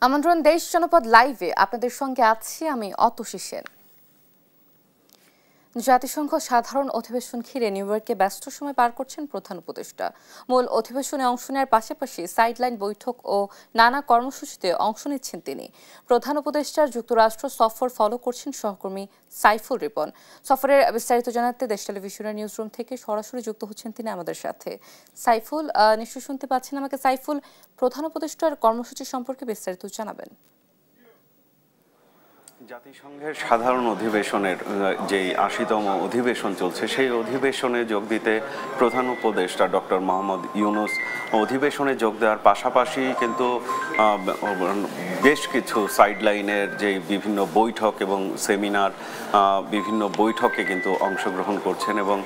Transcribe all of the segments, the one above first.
আমন্ত্রণ দেশ জনপদ লাইভে আপনাদের সঙ্গে আছি আমি অতসী সেন। জাতিসংঘ সাধারণ অধিবেশন ঘিরে নিউ ইয়র্কে ব্যস্ত সময় পার করছেন প্রধান উপদেষ্টা। মূল অধিবেশনে অংশ নেওয়ার পাশাপাশি সাইডলাইন বৈঠক ও নানা কর্মসূচিতে অংশ নিচ্ছেন তিনি। প্রধান উপদেষ্টার যুক্তরাষ্ট্র সফর ফলো করছেন সহকর্মী সাইফুল রিপন। সফরের বিস্তারিত জানাতে দেশ টেলিভিশনের নিউজ রুম থেকে সরাসরি যুক্ত হচ্ছেন তিনি আমাদের সাথে। সাইফুল, নিশ্চয়ই শুনতে পাচ্ছেন আমাকে। সাইফুল, প্রধান উপদেষ্টার কর্মসূচি সম্পর্কে বিস্তারিত জানাবেন। জাতিসংঘের সাধারণ অধিবেশনের যেই ৮০তম অধিবেশন চলছে সেই অধিবেশনে যোগ দিতে প্রধান উপদেষ্টা ডক্টর মোহাম্মদ ইউনূস অধিবেশনে যোগ দেওয়ার পাশাপাশি কিন্তু বেশ কিছু সাইডলাইনের যে বিভিন্ন বৈঠক এবং সেমিনার বিভিন্ন বৈঠকে কিন্তু অংশগ্রহণ করছেন এবং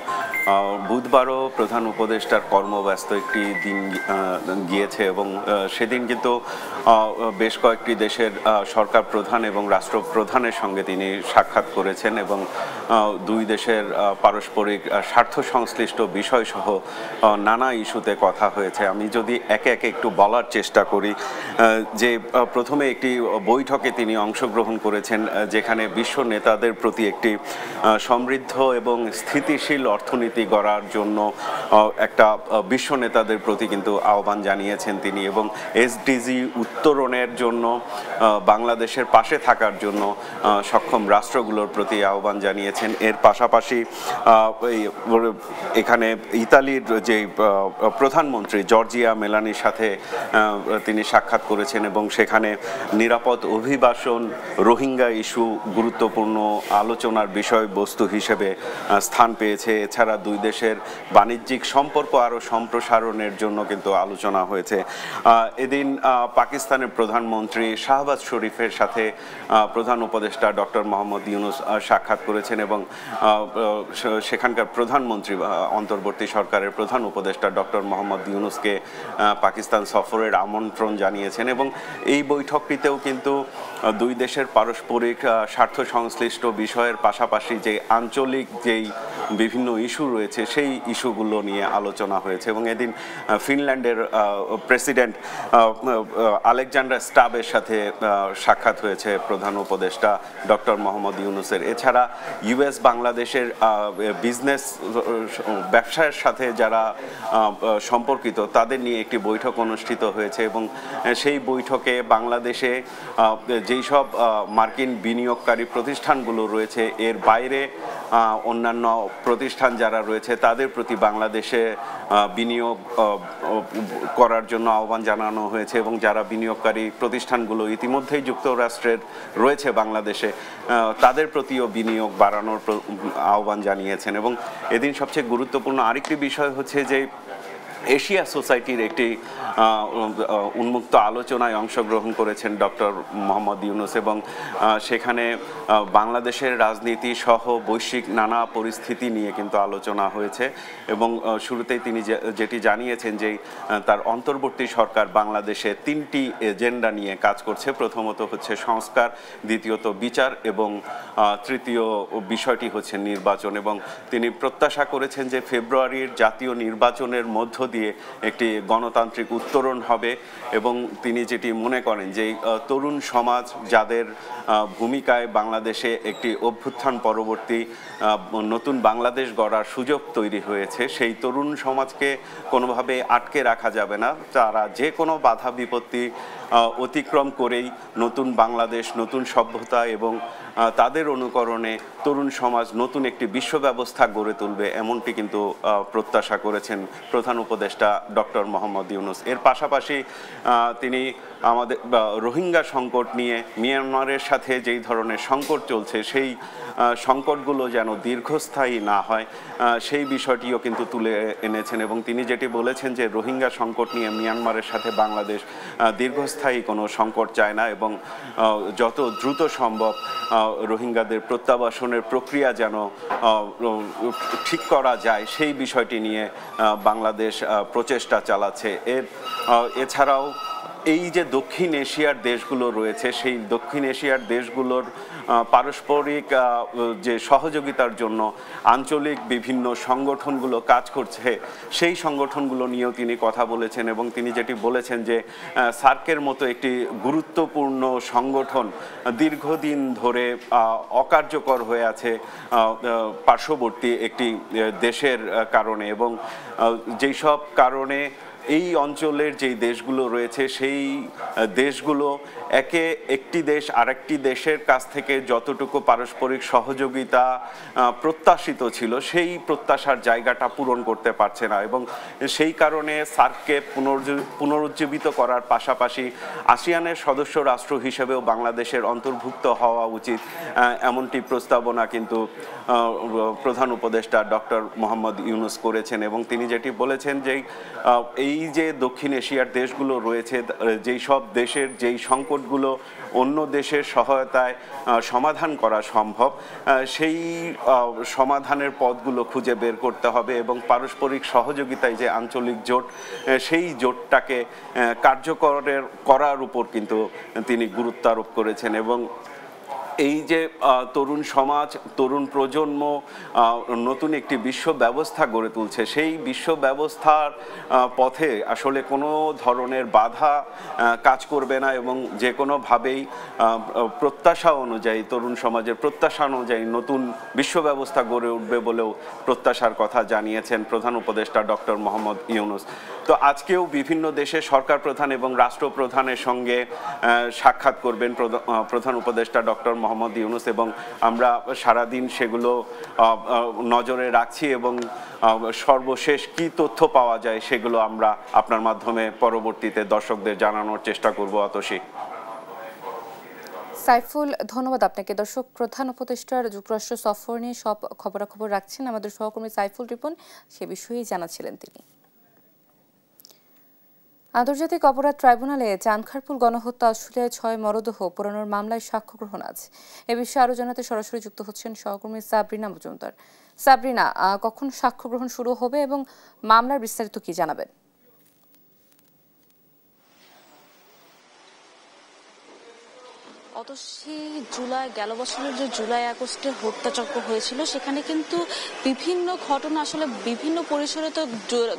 বুধবারও প্রধান উপদেষ্টার কর্মব্যস্ত একটি দিন গিয়েছে এবং সেদিন কিন্তু বেশ কয়েকটি দেশের সরকার প্রধান এবং রাষ্ট্রপ্রধানের সঙ্গে তিনি সাক্ষাৎ করেছেন এবং দুই দেশের পারস্পরিক স্বার্থ সংশ্লিষ্ট বিষয়সহ নানা ইস্যুতে কথা হয়েছে। আমি যদি একে একে একটু বলার চেষ্টা করি যে প্রথমে একটি বৈঠকে তিনি অংশগ্রহণ করেছেন যেখানে বিশ্ব নেতাদের প্রতি একটি সমৃদ্ধ এবং স্থিতিশীল অর্থনীতি গড়ার জন্য একটা বিশ্ব নেতাদের প্রতি কিন্তু আহ্বান জানিয়েছেন তিনি এবং এসডিজি উত্তরণের জন্য বাংলাদেশের পাশে থাকার জন্য সক্ষম রাষ্ট্রগুলোর প্রতি আহ্বান জানিয়েছেন। এর পাশাপাশি এখানে ইতালির যে প্রধানমন্ত্রী জর্জিয়া মেলানির সাথে তিনি সাক্ষাৎ করেছেন এবং সেখানে নিরাপদ অভিবাসন, রোহিঙ্গা ইস্যু গুরুত্বপূর্ণ আলোচনার বিষয়বস্তু হিসেবে স্থান পেয়েছে। এছাড়া দুই দেশের বাণিজ্যিক সম্পর্ক আরও সম্প্রসারণের জন্য কিন্তু আলোচনা হয়েছে। এদিন পাকিস্তানের প্রধানমন্ত্রী শাহবাজ শরীফের সাথে প্রধান উপদেষ্টা ডক্টর মোহাম্মদ ইউনূস সাক্ষাৎ করেছেন এবং সেখানকার প্রধানমন্ত্রী অন্তর্বর্তী সরকারের প্রধান উপদেষ্টা ডক্টর মোহাম্মদ ইউনূসকে পাকিস্তান সফরের আমন্ত্রণ জানিয়েছেন এবং এই বৈঠকটিতেও কিন্তু দুই দেশের পারস্পরিক স্বার্থ সংশ্লিষ্ট বিষয়ের পাশাপাশি যে আঞ্চলিক যেই বিভিন্ন ইস্যু রয়েছে সেই ইস্যুগুলো নিয়ে আলোচনা হয়েছে এবং এদিন ফিনল্যান্ডের প্রেসিডেন্ট আলেকজান্ডার স্টাবের সাথে সাক্ষাৎ হয়েছে প্রধান উপদেষ্টা ডক্টর মোহাম্মদ ইউনূসের। এছাড়া ইউএস বাংলাদেশের বিজনেস ব্যবসায়ের সাথে যারা সম্পর্কিত তাদের নিয়ে একটি বৈঠক অনুষ্ঠিত হয়েছে এবং সেই বৈঠকে বাংলাদেশে যেই সব মার্কিন বিনিয়োগকারী প্রতিষ্ঠানগুলো রয়েছে এর বাইরে অন্যান্য প্রতিষ্ঠান যারা রয়েছে তাদের প্রতি বাংলাদেশে বিনিয়োগ করার জন্য আহ্বান জানানো হয়েছে এবং যারা বিনিয়োগকারী প্রতিষ্ঠানগুলো ইতিমধ্যেই যুক্তরাষ্ট্রের রয়েছে বাংলাদেশে তাদের প্রতিও বিনিয়োগ বাড়ানোর আহ্বান জানিয়েছেন এবং এদিন সবচেয়ে গুরুত্বপূর্ণ আরেকটি বিষয় হচ্ছে যে এশিয়া সোসাইটির একটি উন্মুক্ত আলোচনায় অংশগ্রহণ করেছেন ডক্টর মোহাম্মদ ইউনূস এবং সেখানে বাংলাদেশের রাজনীতি সহ বৈশ্বিক নানা পরিস্থিতি নিয়ে কিন্তু আলোচনা হয়েছে এবং শুরুতেই তিনি যেটি জানিয়েছেন যে তার অন্তর্বর্তী সরকার বাংলাদেশে তিনটি এজেন্ডা নিয়ে কাজ করছে। প্রথমত হচ্ছে সংস্কার, দ্বিতীয়ত বিচার এবং তৃতীয় বিষয়টি হচ্ছে নির্বাচন এবং তিনি প্রত্যাশা করেছেন যে ফেব্রুয়ারির জাতীয় নির্বাচনের মধ্য দিয়ে একটি গণতান্ত্রিক উত্তরণ হবে এবং তিনি যেটি মনে করেন যে তরুণ সমাজ যাদের ভূমিকায় বাংলাদেশে একটি অভ্যুত্থান পরবর্তী নতুন বাংলাদেশ গড়ার সুযোগ তৈরি হয়েছে সেই তরুণ সমাজকে কোনোভাবে আটকে রাখা যাবে না। তারা যে কোনো বাধা বিপত্তি অতিক্রম করেই নতুন বাংলাদেশ, নতুন সভ্যতা এবং তাদের অনুকরণে তরুণ সমাজ নতুন একটি বিশ্ব ব্যবস্থা গড়ে তুলবে এমনটি কিন্তু প্রত্যাশা করেছেন প্রধান উপদেষ্টা ডক্টর মোহাম্মদ ইউনূস। এর পাশাপাশি তিনি আমাদের রোহিঙ্গা সংকট নিয়ে মিয়ানমারের সাথে যেই ধরনের সংকট চলছে সেই সংকটগুলো যেন দীর্ঘস্থায়ী না হয় সেই বিষয়টিও কিন্তু তুলে এনেছেন এবং তিনি যেটি বলেছেন যে রোহিঙ্গা সংকট নিয়ে মিয়ানমারের সাথে বাংলাদেশ দীর্ঘস্থায়ী কোনো সংকট চায় না এবং যত দ্রুত সম্ভব রোহিঙ্গাদের প্রত্যাবাসনের প্রক্রিয়া যেন ঠিক করা যায় সেই বিষয়টি নিয়ে বাংলাদেশ প্রচেষ্টা চালাচ্ছে। এছাড়াও এই যে দক্ষিণ এশিয়ার দেশগুলো রয়েছে সেই দক্ষিণ এশিয়ার দেশগুলোর পারস্পরিক যে সহযোগিতার জন্য আঞ্চলিক বিভিন্ন সংগঠনগুলো কাজ করছে সেই সংগঠনগুলো নিয়েও তিনি কথা বলেছেন এবং তিনি যেটি বলেছেন যে সার্কের মতো একটি গুরুত্বপূর্ণ সংগঠন দীর্ঘদিন ধরে অকার্যকর হয়ে আছে পার্শ্ববর্তী একটি দেশের কারণে এবং যেই সব কারণে এই অঞ্চলের যেই দেশগুলো রয়েছে সেই দেশগুলো একটি দেশ আরেকটি দেশের কাছ থেকে যতটুকু পারস্পরিক সহযোগিতা প্রত্যাশিত ছিল সেই প্রত্যাশার জায়গাটা পূরণ করতে পারছে না এবং সেই কারণে সার্ককে পুনরুজ্জীবিত করার পাশাপাশি আসিয়ানের সদস্য রাষ্ট্র হিসেবেও বাংলাদেশের অন্তর্ভুক্ত হওয়া উচিত এমনটি প্রস্তাবনা কিন্তু প্রধান উপদেষ্টা ডক্টর মোহাম্মদ ইউনূস করেছেন এবং তিনি যেটি বলেছেন যে এই যে দক্ষিণ এশিয়ার দেশগুলো রয়েছে যেই সব দেশের যেই সংকটগুলো অন্য দেশের সহায়তায় সমাধান করা সম্ভব সেই সমাধানের পথগুলো খুঁজে বের করতে হবে এবং পারস্পরিক সহযোগিতায় যে আঞ্চলিক জোট সেই জোটটাকে কার্যকর করার উপর কিন্তু তিনি গুরুত্ব আরোপ করেছেন এবং এই যে তরুণ সমাজ তরুণ প্রজন্ম নতুন একটি বিশ্ব ব্যবস্থা গড়ে তুলছে সেই বিশ্ব ব্যবস্থার পথে আসলে কোনো ধরনের বাধা কাজ করবে না এবং যে কোনোভাবেই প্রত্যাশা অনুযায়ী তরুণ সমাজের প্রত্যাশা অনুযায়ী নতুন বিশ্ব ব্যবস্থা গড়ে উঠবে বলেও প্রত্যাশার কথা জানিয়েছেন প্রধান উপদেষ্টা ডক্টর মোহাম্মদ ইউনূস। তো আজকেও বিভিন্ন দেশের সরকার প্রধান এবং রাষ্ট্রপ্রধানের সঙ্গে সাক্ষাৎ করবেন প্রধান উপদেষ্টা ডক্টর মোহাম্মদ ইউনূস এবং আমরা সারাদিন সেগুলো নজরে রাখছি এবং সর্বশেষ কি তথ্য পাওয়া যায় সেগুলো আমরা আপনার মাধ্যমে পরবর্তীতে দর্শকদের জানানোর চেষ্টা করব। অতসী। সাইফুল, ধন্যবাদ আপনাকে। দর্শক, প্রধান উপদেষ্টার যুক্তরাষ্ট্র সফর নিয়ে সব খবরাখবর রাখছেন আমাদের সহকর্মী সাইফুল রিপন, সে বিষয়েই জানাচ্ছিলেন তিনি। আন্তর্জাতিক অপরাধ ট্রাইব্যুনালে চানখারপুল গণহত্যা অস্ট্রেলিয়ায় 6 মরদেহ পোড়ানোর মামলায় সাক্ষ্য গ্রহণ আছে। এ বিষয়ে আরো জানাতে সরাসরি যুক্ত হচ্ছেন সহকর্মী সাবরিনা মজুমদার। সাবরিনা, কখন সাক্ষ্য গ্রহণ শুরু হবে এবং মামলার বিস্তারিত কি জানাবেন? গেল বছরের যে জুলাই আগস্টে হত্যাযজ্ঞ হয়েছিল সেখানে কিন্তু বিভিন্ন ঘটনা আসলে বিভিন্ন পরিসরে তো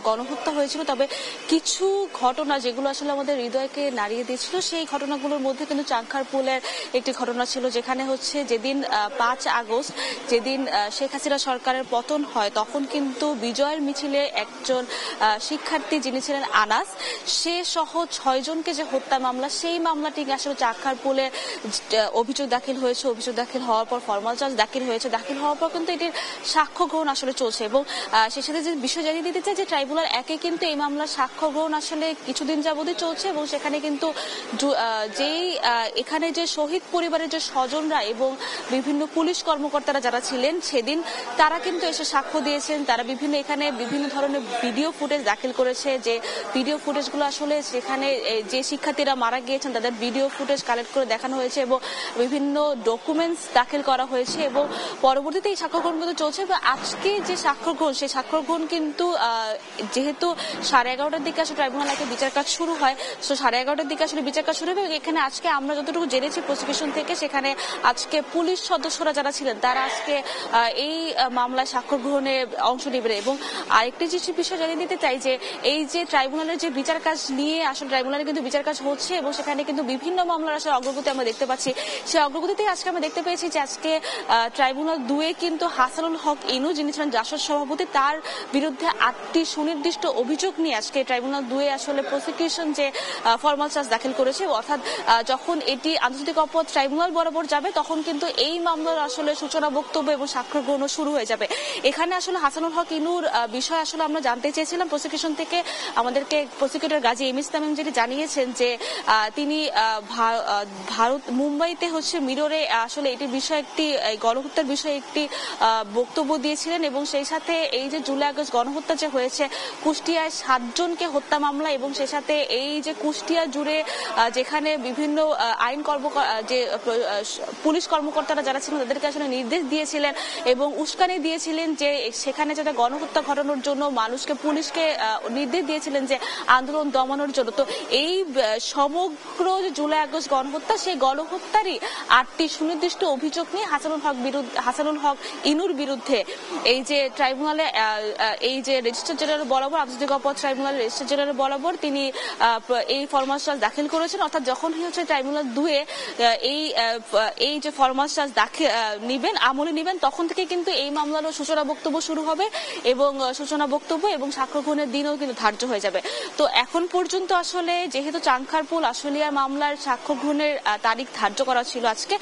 গণহত্যা হয়েছিল, তবে কিছু ঘটনা যেগুলো আসলে আমাদের হৃদয়কে নাড়িয়ে দিয়েছিল সেই ঘটনাগুলোর মধ্যে কিন্তু চানখারপুলের একটি ঘটনা ছিল, যেখানে হচ্ছে যেদিন 5 আগস্ট যেদিন শেখ হাসিনা সরকারের পতন হয় তখন কিন্তু বিজয়ের মিছিলে একজন শিক্ষার্থী যিনি ছিলেন আনাস, সে সহ 6 জনকে যে হত্যা মামলা, সেই মামলাটি আসলে চানখারপুলে অভিযোগ দাখিল হয়েছে। অভিযোগ দাখিল হওয়ার পর ফরমাল চার্জ দাখিল হয়েছে। দাখিল হওয়ার পর কিন্তু এটির সাক্ষ্য গ্রহণ আসলে চলছে এবং সেই সাথে যে বিষয় জানিয়ে দিতে চাই যে ট্রাইব্যুনাল 1-এ কিন্তু এই মামলার সাক্ষ্য গ্রহণ আসলে কিছুদিন যাবতই চলছে এবং সেখানে কিন্তু যেই এখানে যে শহীদ পরিবারের যে স্বজনরা এবং বিভিন্ন পুলিশ কর্মকর্তারা যারা ছিলেন সেদিন তারা কিন্তু এসে সাক্ষ্য দিয়েছেন। তারা এখানে বিভিন্ন ধরনের ভিডিও ফুটেজ দাখিল করেছে, যে ভিডিও ফুটেজগুলো আসলে সেখানে যে শিক্ষার্থীরা মারা গিয়েছেন তাদের ভিডিও ফুটেজ কালেক্ট করে দেখানো হয়েছে এবং বিভিন্ন ডকুমেন্টস দাখিল করা হয়েছে এবং পরবর্তীতে এই সাক্ষ্য গ্রহণ কিন্তু চলছে। আজকে যে সাক্ষ্য গ্রহণ, সেই সাক্ষ্য গ্রহণ কিন্তু যেহেতু 11:30টার দিকে আসলে ট্রাইব্যুনালে বিচার কাজ শুরু হয়, তো 11:30টার দিকে আসলে বিচার কাজ শুরু হবে। এখানে আজকে আমরা যতটুকু জেনেছি প্রসিকিউশন থেকে, সেখানে আজকে পুলিশ সদস্যরা যারা ছিলেন তারা আজকে এই মামলায় সাক্ষ্য গ্রহণে অংশ নেবেন। এবং আরেকটি বিষয় জানিয়ে দিতে চাই যে এই যে ট্রাইব্যুনালের যে বিচার কাজ নিয়ে আসলে ট্রাইব্যুনালে কিন্তু বিচার কাজ হচ্ছে এবং সেখানে কিন্তু বিভিন্ন মামলার আসলে অগ্রগতি আমরা দেখতে পাচ্ছি। সেই অগ্রগতিতে আজকে আমরা দেখতে পেয়েছি যে আজকে ট্রাইব্যুনাল 2-এ কিন্তু হাসানুল হক ইনু, যিনি ছিলেন জাসদ সভাপতি, তার বিরুদ্ধে 8টি সুনির্দিষ্ট অভিযোগ নিয়ে আজকে ট্রাইব্যুনাল 2-এ আসলে প্রসিকিউশন যে ফরমাল চার্জ দাখিল করেছে, অর্থাৎ যখন এটি আন্তর্জাতিক অপরাধ ট্রাইব্যুনাল বরাবর যাবে তখন কিন্তু এই মামলার আসলে সূচনা বক্তব্য এবং সাক্ষ্য গ্রহণ শুরু হয়ে যাবে। এখানে আসলে হাসানুল হক ইনুর বিষয় আসলে আমরা জানতে চেয়েছিলাম প্রসিকিউশন থেকে। আমাদেরকে প্রসিকিউটর গাজী এম ইসলাম যেটি জানিয়েছেন যে তিনি মুম্বাইতে মিররে আসলে এটির বিষয়ে একটি গণহত্যার বিষয়ে একটি বক্তব্য দিয়েছিলেন এবং সেই সাথে এই যে জুলাই আগস্ট গণহত্যা যে হয়েছে কুষ্টিয়ায় 7 জনকে হত্যা মামলা এবং সেই সাথে এই যে কুষ্টিয়া জুড়ে যেখানে বিভিন্ন আইন যে পুলিশ কর্মকর্তারা যারা ছিলেন তাদেরকে আসলে নির্দেশ দিয়েছিলেন এবং উস্কানি দিয়েছিলেন যে সেখানে যাতে গণহত্যা ঘটানোর জন্য পুলিশকে নির্দেশ দিয়েছিলেন যে আন্দোলন দমানোর জন্য। তো এই সমগ্র জুলাই আগস্ট গণহত্যা সেই গণহত্যারই 8টি সুনির্দিষ্ট অভিযোগ নিয়ে হাসানুল হক ইনুর বিরুদ্ধে এই যে ট্রাইব্যুনালে এই যে রেজিস্ট্রার জেনারেল বরাবর আন্তর্জাতিক অপরাধ ট্রাইব্যুনালের রেজিস্ট্রার জেনারেল বরাবর তিনি এই ফরমাস চার্জ দাখিল করেছেন। অর্থাৎ যখন ট্রাইব্যুনাল 2 এই যে ফরমাস চার্জ আমলে নিবেন তখন থেকে কিন্তু এই মামলার সূচনা বক্তব্য শুরু হবে এবং সূচনা বক্তব্য এবং সাক্ষ্য গ্রহণের দিনও কিন্তু ধার্য হয়ে যাবে। তো এখন পর্যন্ত আসলে যেহেতু চাংখারপুল আশুলিয়ার মামলার সাক্ষ্য গ্রহণের তারিখ ধার্য করা ছিল আজকে,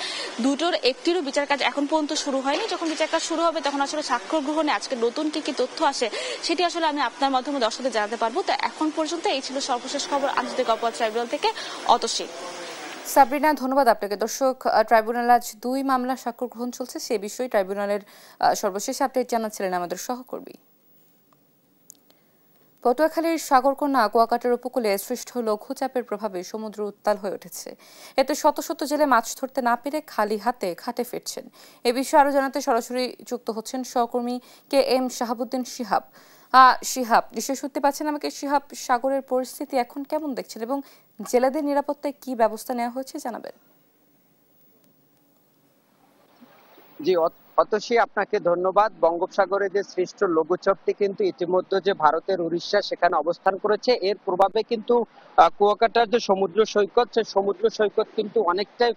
দুটোর একটিরও বিচার কাজ এখন পর্যন্ত শুরু হয়নি। যখন বিচার কাজ শুরু হবে তখন আসলে সাক্ষ্য গ্রহণে আজকে নতুন কি তথ্য আসে সেটি আসলে আমি আপনার মাধ্যমে দর্শকদের জানাতে পারবো। তো এখন পর্যন্ত এই ছিল সর্বশেষ খবর আন্তর্জাতিক অপরাধ ট্রাইব্যুনাল থেকে। অতসী। সাবরিনা, ধন্যবাদ আপনাকে। দর্শক, ট্রাইব্যুনাল আজ 2 মামলা সাক্ষ্য গ্রহণ চলছে, সে বিষয়ে ট্রাইব্যুনালের সর্বশেষ আপডেট জানাচ্ছিলেন আমাদের সহকর্মী। পটুয়াখালীর সাগরকন্যা কুয়াকাটার উপকূলে সৃষ্ট লঘুচাপের প্রভাবে সমুদ্র উত্তাল হয়ে উঠেছে। এতে শত শত জেলে মাছ ধরতে না পেরে খালি হাতে ঘাটে ফিরছেন। এ বিষয়ে আরো জানাতে সরাসরি যুক্ত হচ্ছেন সহকর্মী KM শাহাবুদ্দিন শিহাব। শিহাব, নিশ্চয়ই শুনতে পাচ্ছেন আমাকে। শিহাব, সাগরের পরিস্থিতি এখন কেমন দেখছেন এবং জেলেদের নিরাপত্তায় কি ব্যবস্থা নেওয়া হয়েছে জানাবেন। জি অতসী, আপনাকে ধন্যবাদ। বঙ্গোপসাগরে যে সৃষ্ট লঘুচাপটি কিন্তু ইতিমধ্যে যে ভারতের উড়িষ্যা সেখানে অবস্থান করেছে, এর প্রভাবে কিন্তু কুয়াকাটার যে সমুদ্র সৈকত, সে সমুদ্র সৈকত কিন্তু অনেকটাই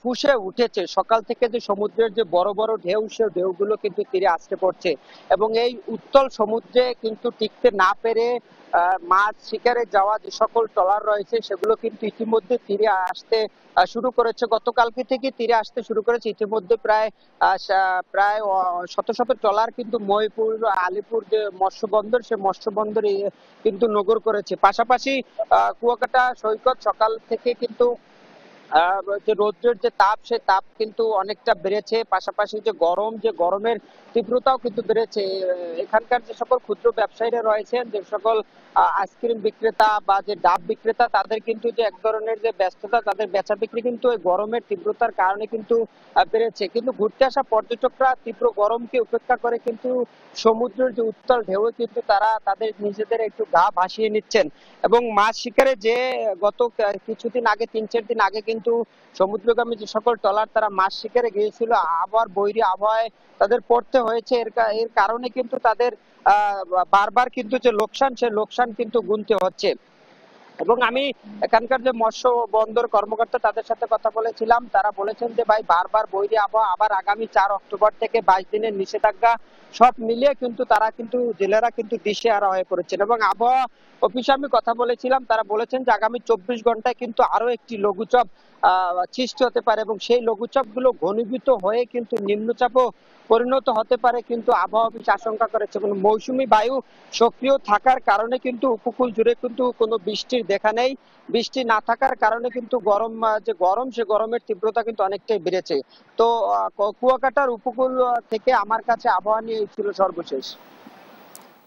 ফুসে উঠেছে। সকাল থেকে যে সমুদ্রের যে বড় বড় ঢেউ, সে ঢেউগুলো কিন্তু তীরে আসতে পড়ছে এবং এই উত্তাল সমুদ্রে কিন্তু টিকতে না পেরে মাছ শিকারে যাওয়া যে সকল ট্রলার রয়েছে সেগুলো কিন্তু ইতিমধ্যে তীরে আসতে শুরু করেছে। গতকালকে থেকে তীরে আসতে শুরু করেছে। ইতিমধ্যে প্রায় শত শত ট্রলার কিন্তু মহিপুর আলিপুর যে মৎস্য বন্দর, সে মৎস্য বন্দরে কিন্তু নগর করেছে। পাশাপাশি কুয়াকাটা সৈকত সকাল থেকে কিন্তু যে রৌদ্রের যে তাপ, সে তাপ কিন্তু অনেকটা বেড়েছে। পাশাপাশি যে গরমের তীব্রতাও কিন্তু বেড়েছে। এখানকার যে সকল ক্ষুদ্র ব্যবসায়ীরা রয়েছেন, যে সকল আইসক্রিম বিক্রেতা বা যে ডাব বিক্রেতা, তাদের কিন্তু যে এক ধরনের যে ব্যস্ততা, তাদের বেচা বিক্রি কিন্তু এই গরমের তীব্রতার কারণে কিন্তু বেড়েছে। কিন্তু ঘুরতে আসা পর্যটকরা তীব্র গরমকে উপেক্ষা করে কিন্তু সমুদ্রের যে উত্তাল ঢেউ কিন্তু তারা তাদের নিজেদের একটু গা ভাসিয়ে নিচ্ছেন এবং মাছ শিকারে যে গত কিছুদিন আগে 3-4 দিন আগে কিন্তু সমুদ্রগামী যে সকল ট্রলার তারা মাছ শিকারে গিয়েছিল, বৈরী আবহাওয়ায় তাদের পড়তে হয়েছে। এর কারণে কিন্তু তাদের বারবার কিন্তু যে লোকসান, সে লোকসান কিন্তু গুনতে হচ্ছে। এবং আমি এখানকার যে মৎস্য বন্দর কর্মকর্তা তাদের সাথে কথা বলেছিলাম, তারা বলেছেন যে ভাই বারবার বৈরী আবহাওয়া, আবার আগামী 4 অক্টোবর থেকে 22 দিনের নিষেধাজ্ঞা, সব মিলিয়ে কিন্তু তারা কিন্তু জেলেরা কিন্তু দিশেহারা হয়ে পড়েছেন। এবং আবহাওয়া অফিসে আমি কথা বলেছিলাম, তারা বলেছেন যে আগামী 24 ঘন্টায় কিন্তু আরো একটি লঘুচাপ সৃষ্টি হতে পারে এবং সেই লঘুচাপ গুলো ঘনীভূত হয়ে কিন্তু নিম্নচাপও পরিণত হতে পারে কিন্তু আবহাওয়া অফিস আশঙ্কা করেছে। এবং মৌসুমী বায়ু সক্রিয় থাকার কারণে কিন্তু উপকূল জুড়ে কিন্তু কোনো বৃষ্টির দেখা নেই। বৃষ্টি না থাকার কারণে কিন্তু সে গরমের তীব্রতা কিন্তু অনেকটাই বেড়েছে। তো কুয়াকাটার উপকূল থেকে আমার কাছে আবহাওয়া নিয়ে ছিল সর্বশেষ।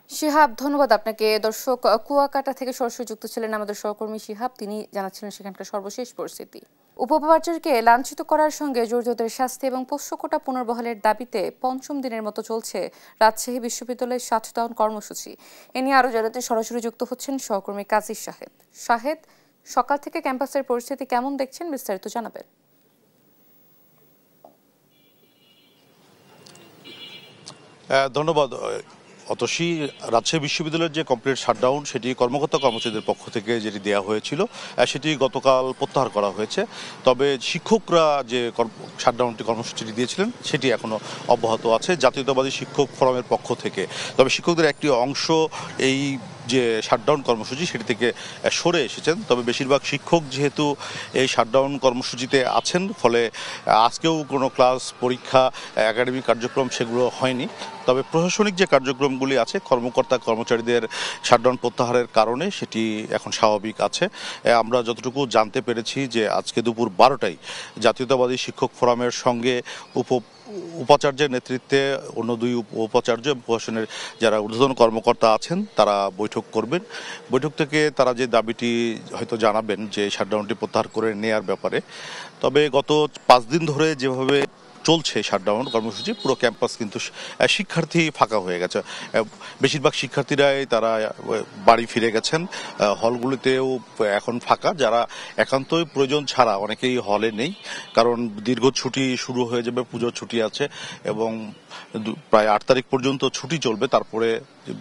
শিহাব, ধন্যবাদ আপনাকে। দর্শক, কুয়াকাটা থেকে সরাসরি যুক্ত ছিলেন আমাদের সহকর্মী শিহাব, তিনি জানাচ্ছিলেন সেখানকার সর্বশেষ পরিস্থিতি। উপবাজারকে লাঞ্ছিত করার সঙ্গে জড়িতদের শাস্তি এবং পোষ্য কোটা পুনর্বহালের দাবিতে 5ম দিনের মতো চলছে রাজশাহী বিশ্ববিদ্যালয়ের শাটডাউন কর্মসূচি। এ নিয়ে আরো জানাতে সরাসরি যুক্ত হচ্ছেন সহকর্মী কাজী শাহেদ। সকাল থেকে ক্যাম্পাসের পরিস্থিতি কেমন দেখছেন, বিস্তারিত জানাবেন। ধন্যবাদ অতসী। রাজশাহী বিশ্ববিদ্যালয়ের যে কমপ্লিট শাটডাউন, সেটি কর্মকর্তা কর্মচারীদের পক্ষ থেকে যেটি দেওয়া হয়েছিল, সেটি গতকাল প্রত্যাহার করা হয়েছে। তবে শিক্ষকরা যে শাটডাউনটি কর্মসূচিটি দিয়েছিলেন সেটি এখনো অব্যাহত আছে জাতীয়তাবাদী শিক্ষক ফোরামের পক্ষ থেকে। তবে শিক্ষকদের একটি অংশ এই যে শাটডাউন কর্মসূচি সেটি থেকে সরে এসেছেন। তবে বেশিরভাগ শিক্ষক যেহেতু এই শাটডাউন কর্মসূচিতে আছেন, ফলে আজকেও কোনো ক্লাস, পরীক্ষা, একাডেমিক কার্যক্রম সেগুলো হয়নি। তবে প্রশাসনিক যে কার্যক্রমগুলি আছে, কর্মকর্তা কর্মচারীদের শাটডাউন প্রত্যাহারের কারণে সেটি এখন স্বাভাবিক আছে। আমরা যতটুকু জানতে পেরেছি যে আজকে দুপুর 12টায় জাতীয়তাবাদী শিক্ষক ফোরামের সঙ্গে উপাচার্যের নেতৃত্বে অন্য দুই উপাচার্য প্রশাসনের যারা ঊর্ধ্বতন কর্মকর্তা আছেন তারা বৈঠক করবেন। বৈঠক থেকে তারা যে দাবিটি হয়তো জানাবেন যে শাটডাউনটি প্রত্যাহার করে নেয়ার ব্যাপারে। তবে গত 5 দিন ধরে যেভাবে চলছে শাটডাউন কর্মসূচি, পুরো ক্যাম্পাস কিন্তু শিক্ষার্থী ফাঁকা হয়ে গেছে। বেশিরভাগ শিক্ষার্থীরাই তারা বাড়ি ফিরে গেছেন। হলগুলিতেও এখন ফাঁকা। যারা একান্তই প্রয়োজন ছাড়া অনেকেই হলে নেই, কারণ দীর্ঘ ছুটি শুরু হয়ে যাবে, পুজোর ছুটি আছে এবং প্রায় 8 তারিখ পর্যন্ত ছুটি চলবে। তারপরে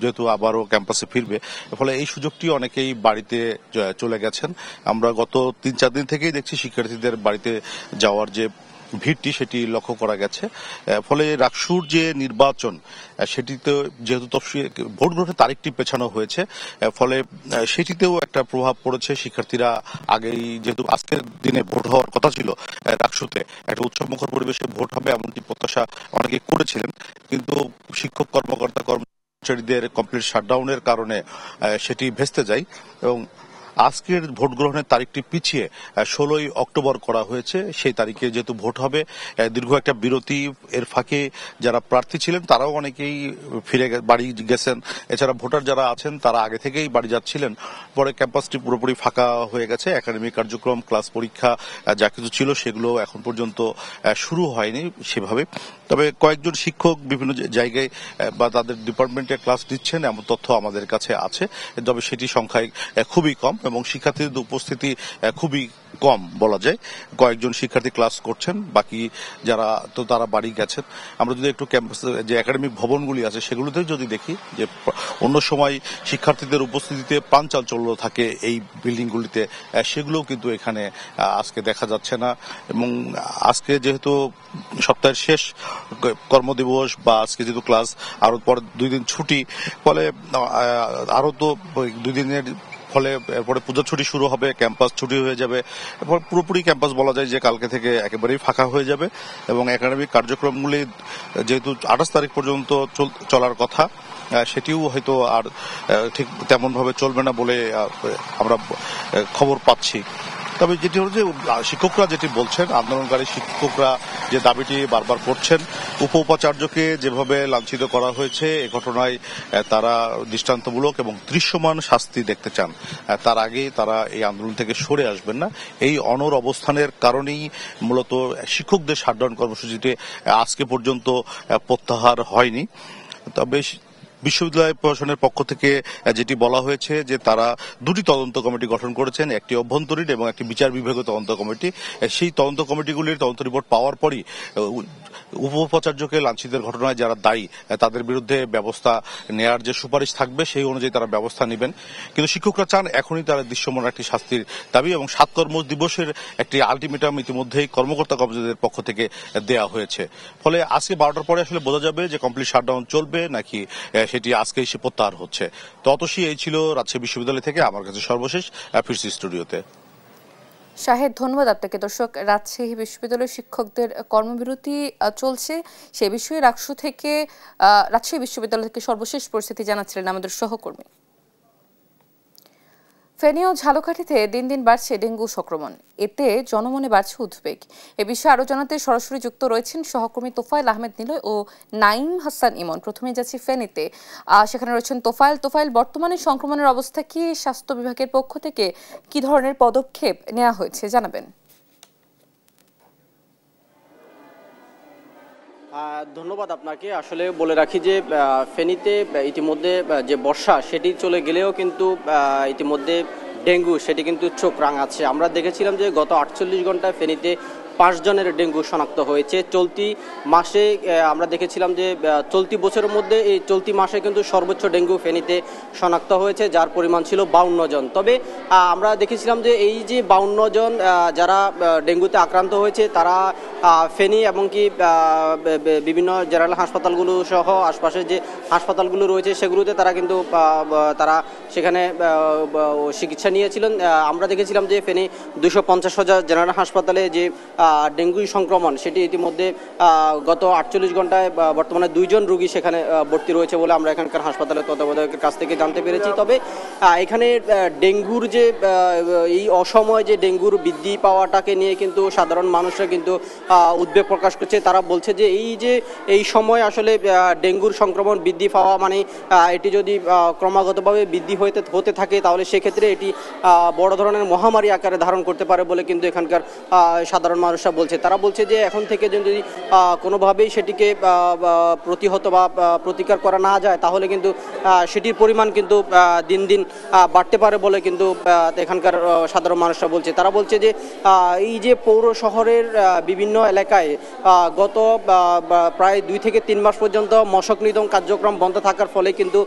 যেহেতু আবারও ক্যাম্পাসে ফিরবে, ফলে এই সুযোগটি অনেকেই বাড়িতে চলে গেছেন। আমরা গত 3-4 দিন থেকেই দেখছি শিক্ষার্থীদের বাড়িতে যাওয়ার যে ভিড়টি সেটি লক্ষ্য করা গেছে। ফলে রাকসুর যে নির্বাচন সেটিতে যেহেতু ভোট গ্রহণের তারিখটি পেছানো হয়েছে, ফলে সেটিতেও একটা প্রভাব পড়েছে। শিক্ষার্থীরা আগেই যেহেতু আজকের দিনে ভোট হওয়ার কথা ছিল রাকসুতে, একটা উৎসবমুখর পরিবেশে ভোট হবে এমনটি প্রত্যাশা অনেকে করেছিলেন, কিন্তু শিক্ষক কর্মচারীদের কমপ্লিট শাটডাউনের কারণে সেটি ভেস্তে যায় এবং আজকের ভোট গ্রহণের তারিখটি পিছিয়ে 16ই অক্টোবর করা হয়েছে। সেই তারিখে যেহেতু ভোট হবে, দীর্ঘ একটা বিরতি, এর ফাঁকে যারা প্রার্থী ছিলেন তারাও অনেকেই ফিরে বাড়ি গেছেন। এছাড়া ভোটার যারা আছেন তারা আগে থেকেই বাড়ি যাচ্ছিলেন। পরে ক্যাম্পাসটি পুরোপুরি ফাঁকা হয়ে গেছে। একাডেমিক কার্যক্রম, ক্লাস, পরীক্ষা যা কিছু ছিল সেগুলো এখন পর্যন্ত শুরু হয়নি সেভাবে। তবে কয়েকজন শিক্ষক বিভিন্ন জায়গায় বা তাদের ডিপার্টমেন্টে ক্লাস দিচ্ছেন এমন তথ্য আমাদের কাছে আছে। তবে সেটি সংখ্যায় খুবই কম এবং শিক্ষার্থীদের উপস্থিতি খুবই কম বলা যায়। কয়েকজন শিক্ষার্থী ক্লাস করছেন, বাকি যারা তো তারা বাড়ি গেছেন। আমরা যদি একটু ক্যাম্পাসে যে একাডেমিক ভবনগুলি আছে সেগুলোতে যদি দেখি যে অন্য সময় শিক্ষার্থীদের উপস্থিতিতে প্রাণচাঞ্চল্য থাকে এই বিল্ডিংগুলিতে, সেগুলোও কিন্তু এখানে আজকে দেখা যাচ্ছে না। এবং আজকে যেহেতু সপ্তাহের শেষ কর্মদিবস বা আজকে যেহেতু ক্লাস, আরো পর 2 দিন ছুটি, ফলে আরো তো 2 দিনের ফলে এরপরে পুজোর ছুটি শুরু হবে, ক্যাম্পাস ছুটি হয়ে যাবে। এরপর পুরোপুরি ক্যাম্পাস বলা যায় যে কালকে থেকে একেবারেই ফাঁকা হয়ে যাবে এবং একাডেমিক কার্যক্রমগুলি যেহেতু 28 তারিখ পর্যন্ত চলার কথা, সেটিও হয়তো আর ঠিক তেমনভাবে চলবে না বলে আমরা খবর পাচ্ছি। তবে যেটি হল যে শিক্ষকরা যেটি বলছেন, আন্দোলনকারী শিক্ষকরা যে দাবিটি বারবার করছেন, উপাচার্যকে যেভাবে লাঞ্ছিত করা হয়েছে এ ঘটনায় তারা দৃষ্টান্তমূলক এবং দৃশ্যমান শাস্তি দেখতে চান। তার আগে তারা এই আন্দোলন থেকে সরে আসবেন না। এই অনড় অবস্থানের কারণেই মূলত শিক্ষকদের শাটডাউন কর্মসূচিতে আজকে পর্যন্ত প্রত্যাহার হয়নি। তবে বিশ্ববিদ্যালয় প্রশাসনের পক্ষ থেকে যেটি বলা হয়েছে যে তারা 2টি তদন্ত কমিটি গঠন করেছেন, একটি অভ্যন্তরীণ এবং একটি বিচার বিভাগীয় তদন্ত কমিটি। সেই তদন্ত কমিটিগুলির তদন্ত রিপোর্ট পাওয়ার পরই উপাচার্যকে লাঞ্ছিতের ঘটনায় যারা দায়ী তাদের বিরুদ্ধে ব্যবস্থা নেয়ার যে সুপারিশ থাকবে সেই অনুযায়ী তারা ব্যবস্থা নেবেন। কিন্তু শিক্ষকরা চান এখনই তারা দৃশ্যমান একটি শাস্তির দাবি এবং 7 কর্মদিবসের একটি আলটিমেটাম ইতিমধ্যেই কর্মকর্তা কর্মচারীদের পক্ষ থেকে দেয়া হয়েছে। ফলে আজকে 12টার পরে আসলে বোঝা যাবে যে কমপ্লিট শাটডাউন চলবে নাকি সেটি আজকেই সে প্রত্যাহার হচ্ছে। তো অতসী, এই ছিল রাজশাহী বিশ্ববিদ্যালয় থেকে আমার কাছে সর্বশেষ। ফিরছি স্টুডিওতে। শাহেদ, ধন্যবাদ আপনাকে। দর্শক, রাজশাহী বিশ্ববিদ্যালয়ের শিক্ষকদের কর্মবিরতি চলছে, সে বিষয়ে রাজশাহী বিশ্ববিদ্যালয় থেকে সর্বশেষ পরিস্থিতি জানাচ্ছিলেন আমাদের সহকর্মী। ফেনী ও ঝালকাঠিতে দিন দিন বাড়ছে ডেঙ্গু সংক্রমণ, এতে জনমনে বাড়ছে উদ্বেগ। এ বিষয়ে আরো জানাতে সরাসরি যুক্ত রয়েছেন সহকর্মী তোফায়েল আহমেদ নিলয় ও নাইম হাসান ইমন। প্রথমে যাচ্ছি ফেনীতে, সেখানে রয়েছেন তোফায়েল। বর্তমানে সংক্রমণের অবস্থা কি? স্বাস্থ্য বিভাগের পক্ষ থেকে কি ধরনের পদক্ষেপ নেওয়া হয়েছে জানাবেন। ধন্যবাদ আপনাকে। আসলে বলে রাখি যে ফেনীতে ইতিমধ্যে যে বর্ষা সেটি চলে গেলেও কিন্তু ইতিমধ্যে ডেঙ্গু সেটি কিন্তু চোখ রাঙাচ্ছে। আমরা দেখেছিলাম যে গত 48 ঘন্টায় ফেনীতে 5 জনের ডেঙ্গু শনাক্ত হয়েছে। চলতি মাসে আমরা দেখেছিলাম যে চলতি বছরের মধ্যে এই চলতি মাসে কিন্তু সর্বোচ্চ ডেঙ্গু ফেনীতে শনাক্ত হয়েছে, যার পরিমাণ ছিল 52 জন। তবে আমরা দেখেছিলাম যে এই যে 52 জন যারা ডেঙ্গুতে আক্রান্ত হয়েছে তারা ফেনী এবং কি বিভিন্ন জেনারেল হাসপাতালগুলো সহ আশপাশের যে হাসপাতালগুলো রয়েছে সেগুলোতে তারা কিন্তু তারা সেখানে চিকিৎসা নিয়েছিলেন। আমরা দেখেছিলাম যে ফেনী 250 জেনারেল হাসপাতালে যে ডেঙ্গু সংক্রমণ সেটি ইতিমধ্যে গত 48 ঘন্টায় বর্তমানে 2 জন রোগী সেখানে ভর্তি রয়েছে বলে আমরা এখানকার হাসপাতালের তত্ত্বাবধায়কের কাছ থেকে জানতে পেরেছি। তবে এখানে ডেঙ্গুর যে এই অসময়ে যে ডেঙ্গুর বৃদ্ধি পাওয়াটাকে নিয়ে কিন্তু সাধারণ মানুষরা কিন্তু উদ্বেগ প্রকাশ করছে। তারা বলছে যে এই সময় আসলে ডেঙ্গুর সংক্রমণ বৃদ্ধি পাওয়া মানে এটি যদি ক্রমাগতভাবে বৃদ্ধি হতে থাকে তাহলে সেক্ষেত্রে এটি বড় ধরনের মহামারী আকারে ধারণ করতে পারে বলে কিন্তু এখানকার সাধারণ মানুষরা বলছে। তারা বলছে যে এখন থেকে যদি কোনোভাবেই সেটিকে প্রতিহত বা প্রতিকার করা না যায় তাহলে কিন্তু সেটির পরিমাণ কিন্তু দিন দিন বাড়তে পারে বলে কিন্তু এখানকার সাধারণ মানুষরা বলছে। তারা বলছে যে এই যে পৌর শহরের বিভিন্ন এলাকায় গত প্রায় 2 থেকে 3 মাস পর্যন্ত মশক নিধন কার্যক্রম বন্ধ থাকার ফলে কিন্তু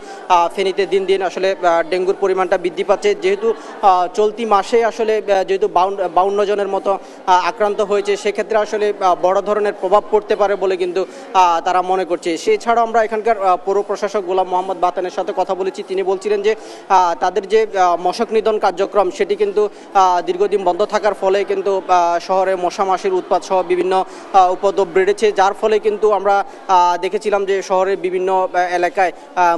ফেনীতে দিন দিন আসলে ডেঙ্গুর পরিমাণটা বৃদ্ধি পাচ্ছে। যেহেতু চলতি মাসে আসলে যেহেতু 52 জনের মতো আক্রান্ত হয়েছে সেক্ষেত্রে আসলে বড় ধরনের প্রভাব পড়তে পারে বলে কিন্তু তারা মনে করছে। সেছাড়াও আমরা এখানকার পৌর প্রশাসক গোলাম মোহাম্মদ বাতানের সাথে কথা বলেছি। তিনি বলছিলেন যে তাদের যে মশক নিধন কার্যক্রম সেটি কিন্তু দীর্ঘদিন বন্ধ থাকার ফলে কিন্তু শহরে মশা মাছির উৎপাত সহ বিভিন্ন উপদ্রব বেড়েছে, যার ফলে কিন্তু আমরা দেখেছিলাম যে শহরের বিভিন্ন এলাকায়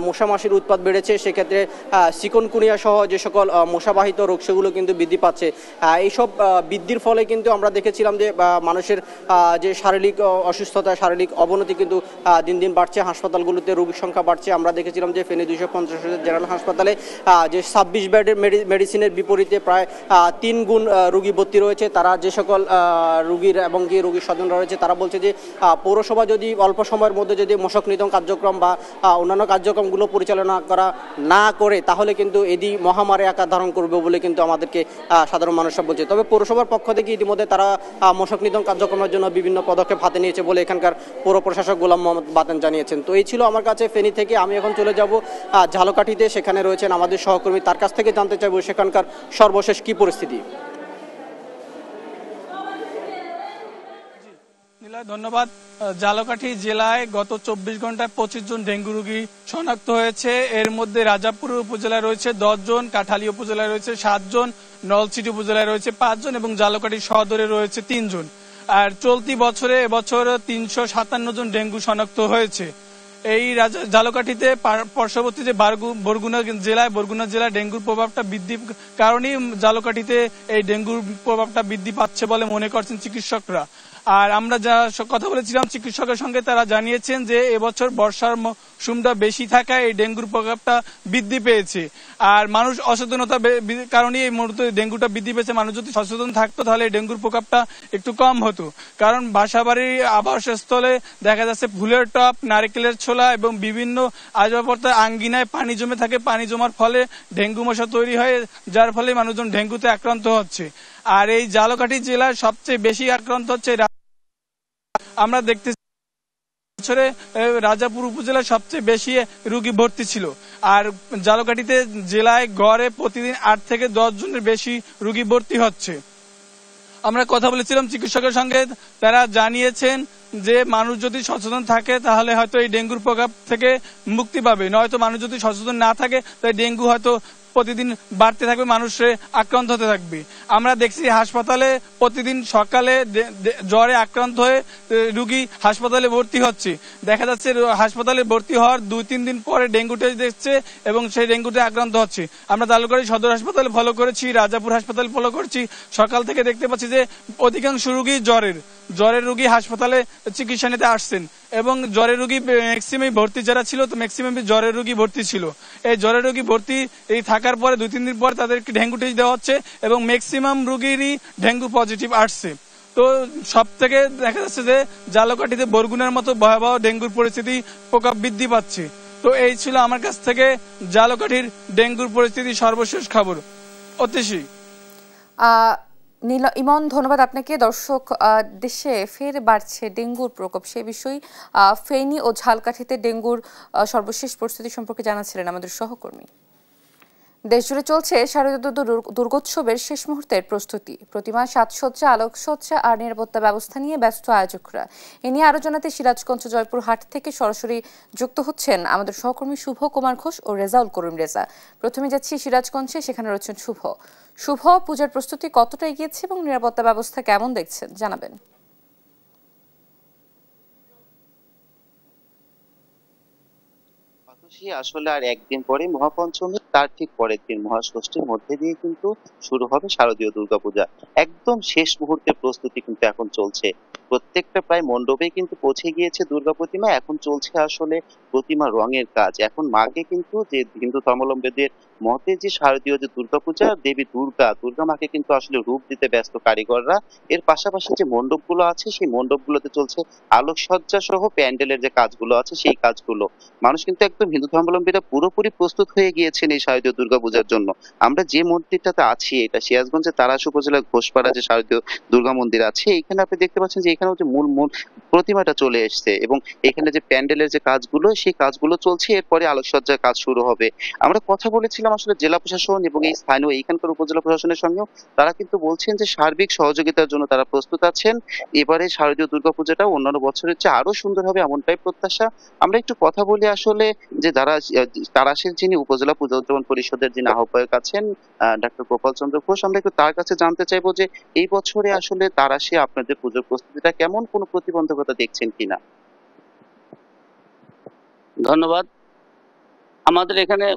মশা মাছির উৎপাত বেড়েছে। সেক্ষেত্রে চিকনগুনিয়া সহ যে সকল মশাবাহিত রোগ সেগুলো কিন্তু বৃদ্ধি পাচ্ছে। এইসব বৃদ্ধির ফলে কিন্তু আমরা দেখেছিলাম যে মানুষের যে শারীরিক অসুস্থতা শারীরিক অবনতি কিন্তু দিন দিন বাড়ছে, হাসপাতালগুলোতে রোগীর সংখ্যা বাড়ছে। আমরা দেখেছিলাম যে ফেনী 250 জেনারেল হাসপাতালে যে 26 বেডের মেডিসিনের বিপরীতে প্রায় 3 গুণ রোগী ভর্তি রয়েছে। তারা যে সকল রোগীর এবং যে রোগীর স্বজনরা রয়েছে তারা বলছে যে পৌরসভা যদি অল্প সময়ের মধ্যে যদি মশক নিধন কার্যক্রম বা অন্যান্য কার্যক্রমগুলো পরিচালনা করা না করে তাহলে কিন্তু এটি মহামারী আকার ধারণ করবে বলে কিন্তু আমাদেরকে সাধারণ মানুষরা বলছে। তবে পৌরসভার পক্ষ থেকে ইতিমধ্যে তারা মশক নিধন কার্যক্রমের জন্য বিভিন্ন পদক্ষেপ হাতে নিয়েছে বলে এখানকার পৌর প্রশাসক গোলাম মোহাম্মদ বাতেন জানিয়েছেন। তো এই ছিল আমার কাছে ফেনী থেকে। আমি এখন চলে যাব ঝালকাঠিতে, সেখানে রয়েছেন আমাদের সহকর্মী, তার কাছ থেকে জানতে চাইব সেখানকার সর্বশেষ কি পরিস্থিতি। ধন্যবাদ। ঝালকাঠি জেলায় গত 24 ঘন্টায় 25 জন ডেঙ্গু রোগী শনাক্ত হয়েছে। এর মধ্যে রাজাপুর উপজেলায় রয়েছে 10 জন, কাঠালী উপজেলায় রয়েছে 7 জন, নলছিটি উপজেলায় রয়েছে 5 জন এবং ঝালকাঠি সদরে রয়েছে 3 জন। আর চলতি বছরে এবছর 357 জন ডেঙ্গু শনাক্ত হয়েছে। এই ঝালকাঠিতে পার্শ্ববর্তী যে বরগুনা জেলায় ডেঙ্গুর প্রভাবটা বৃদ্ধির কারণেই ঝালকাঠিতে এই ডেঙ্গুর প্রভাবটা বৃদ্ধি পাচ্ছে বলে মনে করছেন চিকিৎসকরা। আর আমরা যা কথা বলেছিলাম চিকিৎসকের সঙ্গে, তারা জানিয়েছেন যে এবছর বর্ষার মৌসুমটা বেশি থাকায় এই ডেঙ্গুর প্রভাবটা বৃদ্ধি পেয়েছে। আর মানুষ অসচেতনতার কারণে এই মুহূর্তে ডেঙ্গুটা বৃদ্ধি পেয়েছে। মানুষ যদি সচেতন থাকতো তাহলে এই ডেঙ্গুর প্রভাবটা একটু কম হতো। কারণ বাসাবাড়ির আবাসস্থলে দেখা যাচ্ছে ফুলের টব, নারকেলের ছোলা এবং বিভিন্ন আসবাবপত্রের আঙ্গিনায় পানি জমে থাকে। পানি জমার ফলে ডেঙ্গু মশা তৈরি হয়, যার ফলে মানুষজন ডেঙ্গুতে আক্রান্ত হচ্ছে। আর এই ঝালকাঠি জেলার সবচেয়ে বেশি আক্রান্ত হচ্ছে আমরা দেখতে বছরে রাজাপুর উপজেলায় সবচেয়ে বেশি রোগী ভর্তি ছিল। আর ঝালকাঠিতে জেলায় গড়ে প্রতিদিন 8 থেকে 10 জনের বেশি রোগী ভর্তি হচ্ছে। আমরা কথা বলেছিলাম চিকিৎসকের সঙ্গে, তারা জানিয়েছেন যে মানুষ যদি সচেতন থাকে তাহলে হয়তো এই ডেঙ্গুর প্রভাব থেকে মুক্তি পাবে, নয়তো মানুষ যদি সচেতন না থাকে তাই ডেঙ্গু হয়তো প্রতিদিন বাড়তে থাকবে, মানুষের আক্রান্ত হতে থাকবে। আমরা দেখছি হাসপাতালে প্রতিদিন সকালে জ্বরে আক্রান্ত হয়ে রোগী হাসপাতালে ভর্তি হচ্ছে। দেখা যাচ্ছে হাসপাতালে ভর্তি হওয়ার 2-3 দিন পরে ডেঙ্গু টেস্ট দেখছে এবং সেই ডেঙ্গুতে আক্রান্ত হচ্ছে। আমরা ঝালকাঠি সদর হাসপাতালে ফলো করেছি, রাজাপুর হাসপাতালে ফলো করছি। সকাল থেকে দেখতে পাচ্ছি যে অধিকাংশ রোগী জ্বরের রোগী হাসপাতালে চিকিৎসা নিতে আসছেন এবং জ্বরের রোগী ম্যাক্সিমাম ভর্তি যারা ছিল তো ম্যাক্সিমাম জ্বরের রোগী ভর্তি ছিল। এই জ্বরের রোগী ভর্তি এই থাকার পরে 2-3 দিন পরে তাদেরকে ডেঙ্গু টেস্ট দেওয়া হচ্ছে এবং ম্যাক্সিমাম রোগীরই ডেঙ্গু পজিটিভ আসছে। তো সব থেকে দেখা যাচ্ছে যে ঝালকাঠিতে বরগুনার মতো ভয়াবহ ডেঙ্গুর পরিস্থিতি প্রকোপ বৃদ্ধি পাচ্ছে। তো এই ছিল আমার কাছ থেকে ঝালকাঠির ডেঙ্গুর পরিস্থিতি সর্বশেষ খবর। অতিশী ইমন, ধন্যবাদ আপনাকে। দর্শক, দেশে ফের বাড়ছে ডেঙ্গুর প্রকোপ, সে বিষয়ে ফেনী ও ঝালকাঠিতে ডেঙ্গুর সর্বশেষ পরিস্থিতি সম্পর্কে জানাচ্ছিলেন আমাদের সহকর্মী। দেশজুড়ে চলছে শারদীয় দুর্গোৎসবের শেষ মুহূর্তের প্রস্তুতি। প্রতিমা সাজসজ্জা, আলোকসজ্জা আর নিরাপত্তা ব্যবস্থা নিয়ে ব্যস্ত আয়োজকরা। এ নিয়ে আরো জানাতে সিরাজগঞ্জ জয়পুর হাট থেকে সরাসরি যুক্ত হচ্ছেন আমাদের সহকর্মী শুভ কুমার ঘোষ ও রেজাউল করিম রেজা। প্রথমে যাচ্ছি সিরাজগঞ্জে, সেখানে রয়েছেন শুভ। পূজার প্রস্তুতি কতটা এগিয়েছে এবং নিরাপত্তা ব্যবস্থা কেমন দেখছেন, জানাবেন। আসলে আর একদিন পরে মহাপঞ্চমী, তার ঠিক পরের দিন মহাষষ্ঠীর মধ্যে দিয়ে কিন্তু শুরু হবে শারদীয় দুর্গাপূজা। একদম শেষ মুহূর্তের প্রস্তুতি কিন্তু এখন চলছে। প্রত্যেকটা প্রায় মণ্ডপে কিন্তু পৌঁছে গিয়েছে দুর্গা প্রতিমা। এখন চলছে আসলে প্রতিমা রঙের কাজ। এখন মাকে কিন্তু যে হিন্দু ধর্মাবলম্বীদের মতে যে শারদীয় যে দুর্গাপূজা, দেবী দুর্গা মাকে কিন্তু আসলে রূপ দিতে ব্যস্ত কারিগররা। এর পাশাপাশি যে মণ্ডপগুলো আছে সেই মণ্ডপগুলোতে চলছে আলোকসজ্জা সহ প্যান্ডেলের যে কাজগুলো আছে সেই কাজগুলো। মানুষ কিন্তু একদম হিন্দু ধর্মাবলম্বীরা পুরোপুরি প্রস্তুত হয়ে গিয়েছেন এই শারদীয় দুর্গাপূজার জন্য। আমরা যে মন্দিরটাতে আছি, এটা সিরাজগঞ্জের তারাশ উপজেলার ঘোষপাড়া যে শারদীয় দুর্গা মন্দির আছে, এখানে আপনি দেখতে পাচ্ছেন যে এখানেও যে মূল প্রতিমাটা চলে এসছে এবং এখানে যে প্যান্ডেলের যে কাজগুলো সেই কাজগুলো চলছে। এরপরে আলোকসজ্জার কাজ শুরু হবে। আমরা কথা বলেছিলাম আসলে জেলা প্রশাসন এবং এই স্থানীয় এইখানকার উপজেলা প্রশাসনের সঙ্গেও। তারা কিন্তু বলছেন যে সার্বিক সহযোগিতার জন্য তারা প্রস্তুত আছেন। এবারে শারদীয় দুর্গাপূজাটা অন্যান্য বছরের চেয়ে আরো সুন্দর হবে, এমনটাই প্রত্যাশা। আমরা একটু কথা বলি আসলে যে তারাশের যিনি উপজেলা পূজা উদযাপন পরিষদের যিনি আহ্বায়ক আছেন, ডাক্তার গোপাল চন্দ্র ঘোষ, আমরা একটু তার কাছে জানতে চাইবো যে এই বছরে আসলে তারাশে আপনাদের পুজোর প্রস্তুতিটা কেমন, কোনো প্রতিবন্ধকতা দেখছেন কিনা। ধন্যবাদ। আমাদের এখানে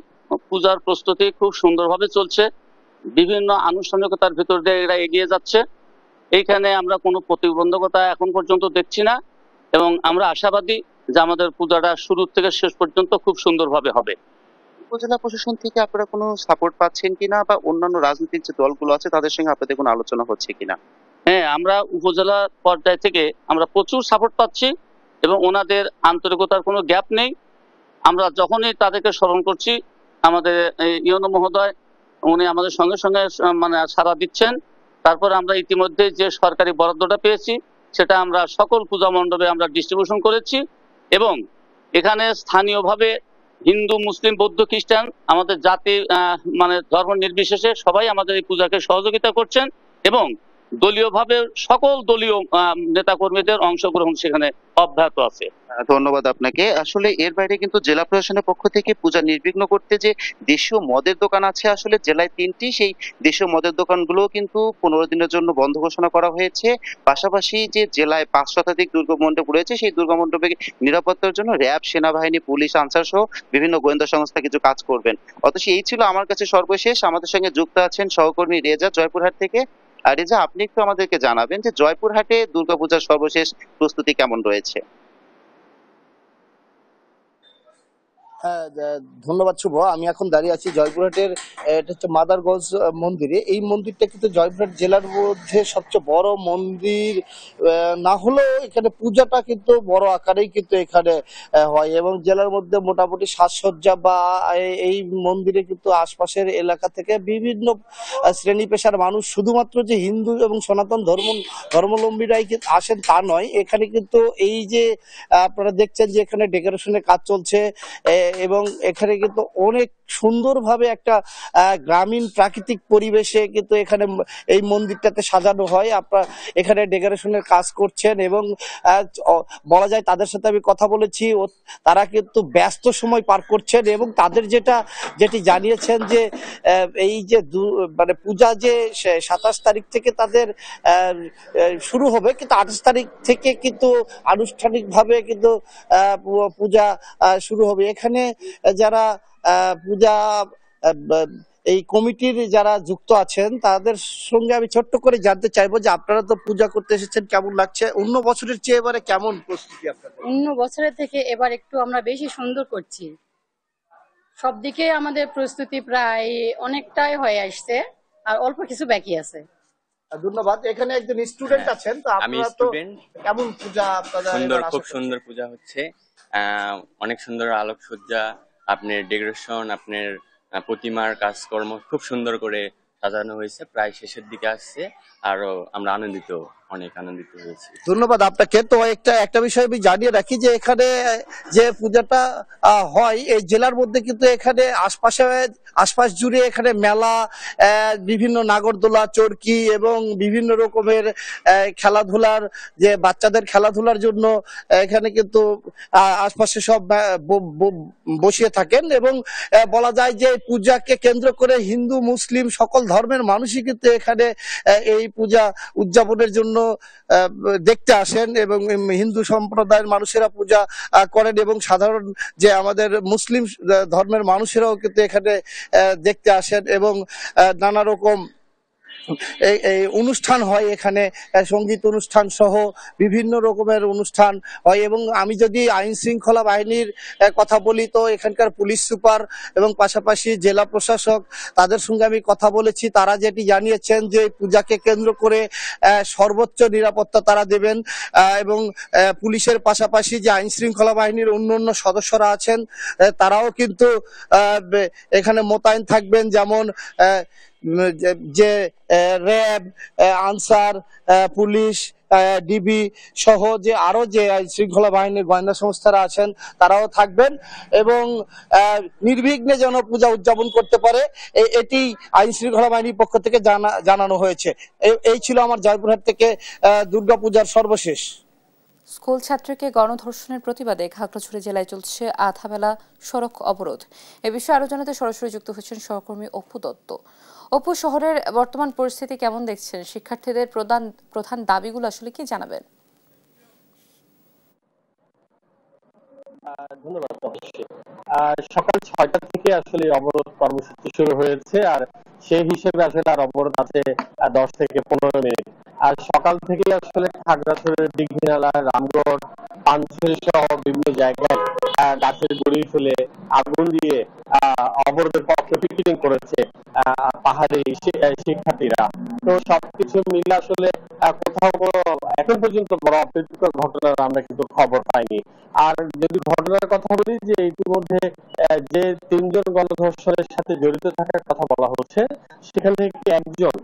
পূজার প্রস্তুতি খুব সুন্দরভাবে চলছে। বিভিন্ন আনুষ্ঠানিকতার ভিতর দিয়ে এরা এগিয়ে যাচ্ছে। এইখানে আমরা কোনো প্রতিবন্ধকতা এখন পর্যন্ত দেখছি না এবং আমরা আশাবাদী যে আমাদের পূজাটা শুরু থেকে শেষ পর্যন্ত খুব সুন্দরভাবে হবে। উপজেলা প্রশাসন থেকে আপনারা কোনো সাপোর্ট পাচ্ছেন কিনা, বা অন্যান্য রাজনৈতিক যে দলগুলো আছে তাদের সঙ্গে আপনাদের কোনো আলোচনা হচ্ছে কিনা? হ্যাঁ, আমরা উপজেলা পর্যায় থেকে আমরা প্রচুর সাপোর্ট পাচ্ছি এবং ওনাদের আন্তরিকতার কোনো গ্যাপ নেই। আমরা যখনই তাদেরকে স্মরণ করছি, আমাদের ইউনো মহোদয় উনি আমাদের সঙ্গে সঙ্গে মানে সাড়া দিচ্ছেন। তারপরে আমরা ইতিমধ্যে যে সরকারি বরাদ্দটা পেয়েছি সেটা আমরা সকল পূজা মণ্ডপে আমরা ডিস্ট্রিবিউশন করেছি এবং এখানে স্থানীয়ভাবে হিন্দু, মুসলিম, বৌদ্ধ, খ্রিস্টান আমাদের জাতি মানে ধর্ম নির্বিশেষে সবাই আমাদের এই পূজাকে সহযোগিতা করছেন এবং দলীয়ভাবে সকল দলীয় নেতাকর্মীদের অংশগ্রহণ সেখানে অব্যাহত আছে। ধন্যবাদ আপনাকে। আসলে এর বাইরে কিন্তু জেলা প্রশাসনের পক্ষ থেকে পূজা নির্বিঘ্ন করতে যে দেশীয় মদের দোকান আছে আসলে জেলায় 3টি, সেই দেশীয় মদের দোকানগুলো কিন্তু 15 দিনের জন্য বন্ধ ঘোষণা করা হয়েছে। পাশাপাশি যে জেলায় 5 শতাধিক দুর্গা মণ্ডপ রয়েছে সেই দুর্গা মণ্ডপে নিরাপত্তার জন্য র্যাব, সেনাবাহিনী, পুলিশ, আনসার সহ বিভিন্ন গোয়েন্দা সংস্থা কিছু কাজ করবেন। অথচ এই ছিল আমার কাছে সর্বশেষ। আমাদের সঙ্গে যুক্ত আছেন সহকর্মী রেজা জয়পুরহাট থেকে। আর রেজা, আপনি একটু আমাদেরকে জানাবেন যে জয়পুরহাটে দুর্গাপূজার সর্বশেষ প্রস্তুতি কেমন রয়েছে? হ্যাঁ, ধন্যবাদ শুভ। আমি এখন দাঁড়িয়ে আছি জয়পুরহাটের, এটা হচ্ছে মাদারগঞ্জ মন্দিরে। এই মন্দিরটা কিন্তু জয়পুরহাট জেলার মধ্যে সবচেয়ে বড় মন্দির না হলেও এখানে পূজাটা কিন্তু বড় আকারেই কিন্তু এখানে হয় এবং জেলার মধ্যে মোটামুটি সাজসজ্জা বা এই মন্দিরে কিন্তু আশপাশের এলাকা থেকে বিভিন্ন শ্রেণী পেশার মানুষ, শুধুমাত্র যে হিন্দু এবং সনাতন ধর্মাবলম্বীরাই আসেন তা নয়। এখানে কিন্তু এই যে আপনারা দেখছেন যে এখানে ডেকোরেশনের কাজ চলছে এবং এখানে কিন্তু অনেক সুন্দরভাবে একটা গ্রামীণ প্রাকৃতিক পরিবেশে কিন্তু এখানে এই মন্দিরটাতে সাজানো হয়। আপনারা এখানে ডেকোরেশনের কাজ করছেন এবং বলা যায় তাদের সাথে আমি কথা বলেছি, তারা কিন্তু ব্যস্ত সময় পার করছেন এবং তাদের যেটি জানিয়েছেন যে এই যে মানে পূজা যে 27 তারিখ থেকে তাদের শুরু হবে, কিন্তু 28 তারিখ থেকে কিন্তু আনুষ্ঠানিকভাবে কিন্তু পূজা শুরু হবে। এখানে যারা পূজা এই কমিটির যারা যুক্ত আছেন তাদের সঙ্গে আমি ছোট্ট করে জানতে চাইবো যে আপনারা তো পূজা করতে এসেছেন, কেমন লাগছে? অন্য বছরের চেয়ে এবারে কেমন প্রস্তুতি আপনাদের? অন্য বছরের থেকে এবার একটু আমরা বেশি সুন্দর করছি। সব দিকে আমাদের প্রস্তুতি প্রায় অনেকটাই হয়ে আসছে, আর অল্প কিছু বাকি আছে। ধন্যবাদ। এখানে একজন স্টুডেন্ট আছেন, তো আপনারা তো কেমন পূজা আপনাদের? সুন্দর, খুব সুন্দর পূজা হচ্ছে। অনেক সুন্দর আলোকসজ্জা, আপনার ডেকোরেশন, আপনার প্রতিমার কাজকর্ম খুব সুন্দর করে সাজানো হয়েছে, প্রায় শেষের দিকে আসছে। আরো আমরা আনন্দিত, অনেক আনন্দিত হয়েছি। ধন্যবাদ আপনাকে। তো একটা বিষয় আমি জানিয়ে রাখি যে এখানে যে পূজাটা হয় এই জেলার মধ্যে, কিন্তু এখানে আশপাশ জুড়ে এখানে মেলা, বিভিন্ন নাগরদোলা, চরকি এবং বিভিন্ন রকমের খেলাধুলার, যে বাচ্চাদের খেলাধুলার জন্য এখানে কিন্তু আশপাশে সব বসিয়ে থাকেন। এবং বলা যায় যে পূজাকে কেন্দ্র করে হিন্দু মুসলিম সকল ধর্মের মানুষই কিন্তু এখানে এই পূজা উদযাপনের জন্য দেখতে আসেন, এবং হিন্দু সম্প্রদায়ের মানুষেরা পূজা করেন, এবং সাধারণ যে আমাদের মুসলিম ধর্মের মানুষেরাও কিন্তু এখানে দেখতে আসেন। এবং নানা রকম এই অনুষ্ঠান হয় এখানে, সঙ্গীত অনুষ্ঠান সহ বিভিন্ন রকমের অনুষ্ঠান হয়। এবং আমি যদি আইন শৃঙ্খলা বাহিনীর কথা বলি, তো এখানকার পুলিশ সুপার এবং পাশাপাশি জেলা প্রশাসক, তাদের সঙ্গে আমি কথা বলেছি। তারা যেটি জানিয়েছেন যে পূজাকে কেন্দ্র করে সর্বোচ্চ নিরাপত্তা তারা দেবেন, এবং পুলিশের পাশাপাশি যে আইন শৃঙ্খলা বাহিনীর অন্যান্য সদস্যরা আছেন তারাও কিন্তু এখানে মোতায়েন থাকবেন। যেমন যে র্যাব, আনসার, পুলিশ, ডিবি সহ যে আরো যে আইন শৃঙ্খলা বাহিনীর গোয়েন্দা সংস্থারা আছেন তারাও থাকবেন, এবং নির্বিঘ্নে যেন পূজা উদযাপন করতে পারে এটি আইন শৃঙ্খলা বাহিনীর পক্ষ থেকে জানানো হয়েছে। এই ছিল আমার জয়পুরহাট থেকে দুর্গাপূজার সর্বশেষ। স্কুল ছাত্রীকে গণধর্ষণের প্রতিবাদে খাগড়াছড়ি জেলায় চলছে আধাবেলা সড়ক অবরোধ। এ বিষয়ে আরো জানাতে সরাসরি যুক্ত হচ্ছেন সহকর্মী অপু দত্ত। অপু, শহরের বর্তমান পরিস্থিতি কেমন দেখছেন? শিক্ষার্থীদের প্রধান দাবিগুলো আসলে কি জানাবেন? ধন্যবাদ। সকাল ৬টা থেকে আসলে অবরোধ কর্মসূচি শুরু হয়েছে, আর সেই হিসেবে আসলে আর অবরোধ আছে 10 থেকে 15 মিনিট। আর সকাল থেকে আসলে খাগড়াছড়ির দীঘিনালা, রামগড়, পানছড়ি সহ বিভিন্ন জায়গায় গাছের গুঁড়ি ফেলে আগুন দিয়ে অবরোধের পক্ষে পিকেটিং করেছে পাহাড়ি শিক্ষার্থীরা। তো সবকিছু মিলে আসলে কোথাও কোনো এখন পর্যন্ত বড় অপ্রীতিকর ঘটনার আমরা কিন্তু খবর পাইনি। আর যদি ঘটনার কথা বলি, যে ইতিমধ্যে যে 3 জন গণধর্ষণের সাথে জড়িত থাকার কথা বলা হচ্ছে, সেখান থেকে একজন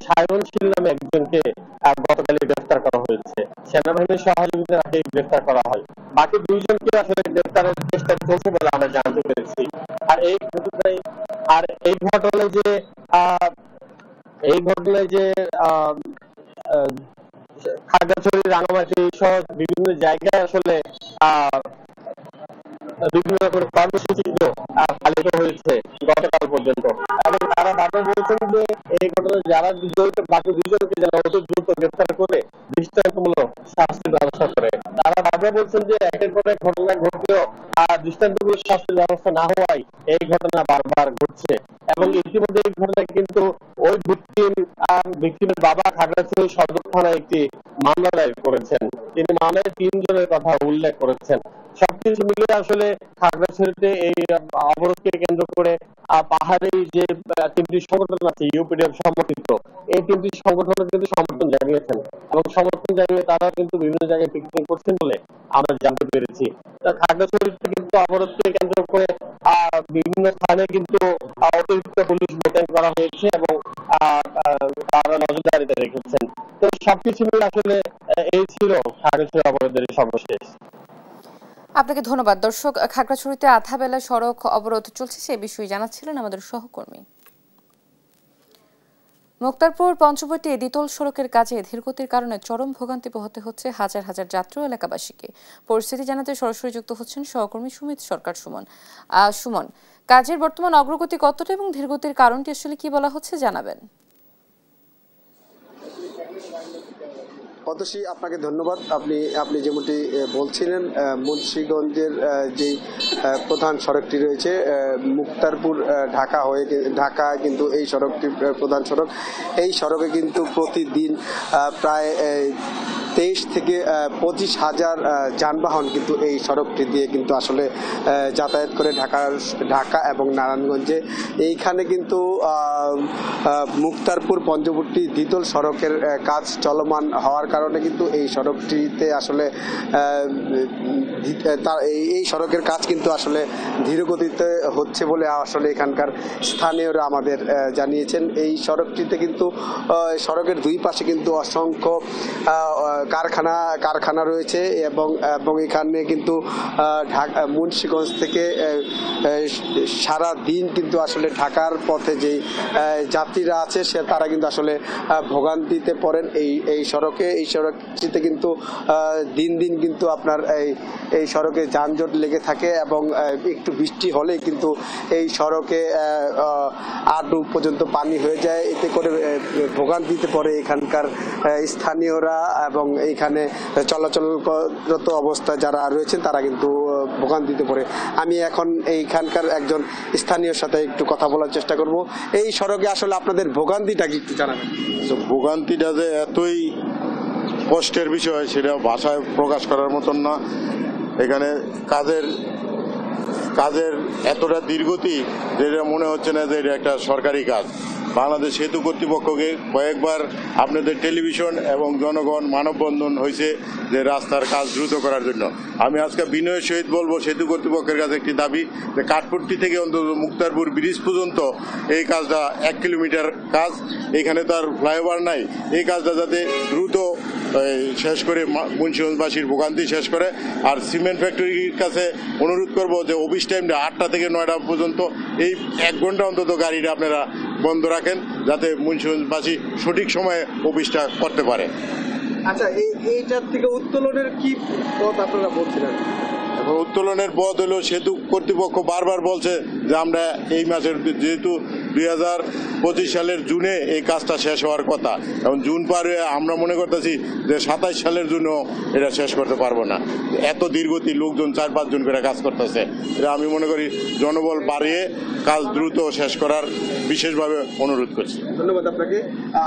সায়ন শীল নামে একজনকে গতকালই গ্রেফতার করা হয়েছে। সেনাবাহিনীর সহযোগিতায় তাকে গ্রেফতার করা হয়। বাকি 2 জনকে আসলে গ্রেফতারের চেষ্টা চলছে বলে আমরা জানতে পেরেছি। আর এই ঘটনায় যে খাগড়াছড়ি, রাঙামাটি সহ বিভিন্ন জায়গায় আসলে বিভিন্ন রকমের কর্মসূচি পালিত হয়েছে গতকাল পর্যন্ত, এবং তারা বারবার বলছেন যে এই ঘটনায় যারা জড়িত বাকি 2 জনকে যেন অতি দ্রুত গ্রেফতার করে দৃষ্টান্তমূলক শাস্তির ব্যবস্থা করে। তারা বারবার বলছেন যে একের পর এক ঘটনা ঘটলেও দৃষ্টান্তমূলক শাস্তির ব্যবস্থা না হওয়ায় এই ঘটনা বারবার ঘটছে। এবং ইতিমধ্যে এই ঘটনায় কিন্তু ওই ভিকটিমের বাবা খাগড়াছড়ি সদর থানায় একটি মামলা দায়ের করেছেন। তিনি মামলায় 3 জনের কথা উল্লেখ করেছেন। সবকিছু মিলে আসলে খাগড়াছড়িতে এই অবরোধকে কেন্দ্র করে পাহাড়ি যে 3টি সংগঠন আছে ইউপিডিএফ সমর্থিত, এই 3টি সংগঠন কিন্তু সমর্থন জানিয়েছেন, এবং সমর্থন জানিয়ে তারা কিন্তু বিভিন্ন জায়গায় পিকেটিং করছেন বলে আমরা জানতে পেরেছি। খাগড়াছড়িতে কিন্তু অবরোধকে কেন্দ্র করে বিভিন্ন স্থানে কিন্তু অতিরিক্ত পুলিশ মোতায়েন করা হয়েছে, এবং তারা নজরদারিতে রেখেছেন। তো সবকিছু মিলে আসলে এই ছিল খাগড়াছড়ি অবরোধের সর্বশেষ। আপনাকে ধন্যবাদ। দর্শক, খাগড়াছড়িতে আধাবেলা সড়ক অবরোধ চলছে সে বিষয়ে জানাচ্ছিলেন আমাদের সহকর্মী। মুক্তারপুর পঞ্চবটি দ্বিতল সড়কের কাজে ধীরগতির কারণে চরম ভোগান্তি পোহাতে হচ্ছে হাজার হাজার যাত্রী ও এলাকাবাসীকে। পরিস্থিতি জানাতে সরাসরি যুক্ত হচ্ছেন সহকর্মী সুমিত সরকার সুমন। কাজের বর্তমান অগ্রগতি কতটা এবং ধীরগতির কারণটি আসলে কি বলা হচ্ছে জানাবেন? অতসী, আপনাকে ধন্যবাদ। আপনি যেমনটি বলছিলেন, মুন্সিগঞ্জের যে প্রধান সড়কটি রয়েছে মুক্তারপুর ঢাকা কিন্তু এই সড়কটি প্রধান সড়ক। এই সড়কে কিন্তু প্রতিদিন প্রায় 23 থেকে 25,000 যানবাহন কিন্তু এই সড়কটি দিয়ে কিন্তু আসলে যাতায়াত করে ঢাকা এবং নারায়ণগঞ্জে। এইখানে কিন্তু মুক্তারপুর পঞ্চবটী দ্বিতল সড়কের কাজ চলমান হওয়ার কারণে কিন্তু এই সড়কটিতে আসলে এই সড়কের কাজ কিন্তু আসলে ধীরগতিতে হচ্ছে বলে আসলে এখানকার স্থানীয়রা আমাদের জানিয়েছেন। এই সড়কটিতে কিন্তু সড়কের দুই পাশে কিন্তু অসংখ্য কারখানা রয়েছে এবং এখানে কিন্তু মুন্সিগঞ্জ থেকে সারা দিন কিন্তু আসলে ঢাকার পথে যেই যাত্রীরা আছে তারা কিন্তু আসলে ভোগান্তিতে পড়েন এই সড়কটিতে কিন্তু দিন কিন্তু আপনার এই সড়কে যানজট লেগে থাকে এবং একটু বৃষ্টি হলেই কিন্তু এই সড়কে আটু পর্যন্ত পানি হয়ে যায়। এতে করে ভোগান্তিতে পড়ে এখানকার স্থানীয়রা এবং এইখানে চলাচলরত অবস্থায় যারা রয়েছেন তারা কিন্তু ভোগান্তিতে পড়ে। আমি এখন এইখানকার একজন স্থানীয়র সাথে একটু কথা বলার চেষ্টা করব। এই সড়কে আসলে আপনাদের ভোগান্তিটা কি একটু জানাবেন? ভোগান্তিটা যে এতই কষ্টের বিষয় সেটা ভাষায় প্রকাশ করার মতন না। এখানে কাজের এতটা দীর্ঘতি যেটা মনে হচ্ছে না যে এটা একটা সরকারি কাজ। বাংলাদেশ সেতু কর্তৃপক্ষকে কয়েকবার আপনাদের টেলিভিশন এবং জনগণ মানববন্ধন হয়েছে যে রাস্তার কাজ দ্রুত করার জন্য। আমি আজকে বিনয়ের সহিত বলবো সেতু কর্তৃপক্ষের কাছে একটি দাবি যে কাঠপট্টি থেকে অন্তত মুক্তারপুর ব্রিজ পর্যন্ত এই কাজটা 1 কিলোমিটার কাজ, এখানে তার ফ্লাইওভার নাই, এই কাজটা যাতে দ্রুত শেষ করে মুন্সিগঞ্জবাসীর ভোগান্তি শেষ করে। আর সিমেন্ট ফ্যাক্টরির কাছে অনুরোধ করব যে অফিস টাইমটা 8টা থেকে 9টা পর্যন্ত এই 1 ঘন্টা অন্তত গাড়িটা আপনারা বন্ধ রাখেন যাতে মুন্সিগঞ্জবাসী সঠিক সময়ে অফিসটা করতে পারে। আচ্ছা, এইটার থেকে উত্তোলনের কি পথ আপনারা বলছিলেন? এখন উত্তোলনের পথ হলো সেতু কর্তৃপক্ষ বারবার বলছে যে আমরা এই মাসের যেহেতু 2025 সালের জুনে এই কাজটা শেষ হওয়ার কথা, এখন জুন পার হয়ে আমরা মনে করতেছি যে 27 সালের জন্য এটা শেষ করতে পারবো না। এত দীর্ঘতি, লোকজন 4-5 জন করে কাজ করতেছে। এটা আমি মনে করি জনবল বাড়িয়ে কাজ দ্রুত শেষ করার বিশেষভাবে অনুরোধ করছি। ধন্যবাদ আপনাকে।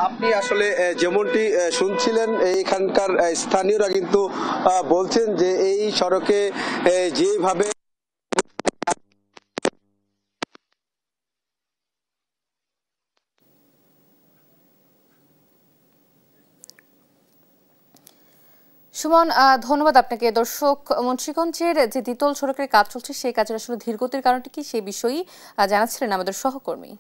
আপনি আসলে যেমনটি শুনছিলেন এইখানকার স্থানীয়রা কিন্তু বলছেন যে এই সড়কে যেভাবে সুমন, ধন্যবাদ আপনাকে। দর্শক, মুন্সিগঞ্জের যে দ্বিতল সড়কের কাজ চলছে সেই কাজের আসলে ধীরগতির কারণটি কি সেই বিষয়েই জানাচ্ছিলেন আমাদের সহকর্মী।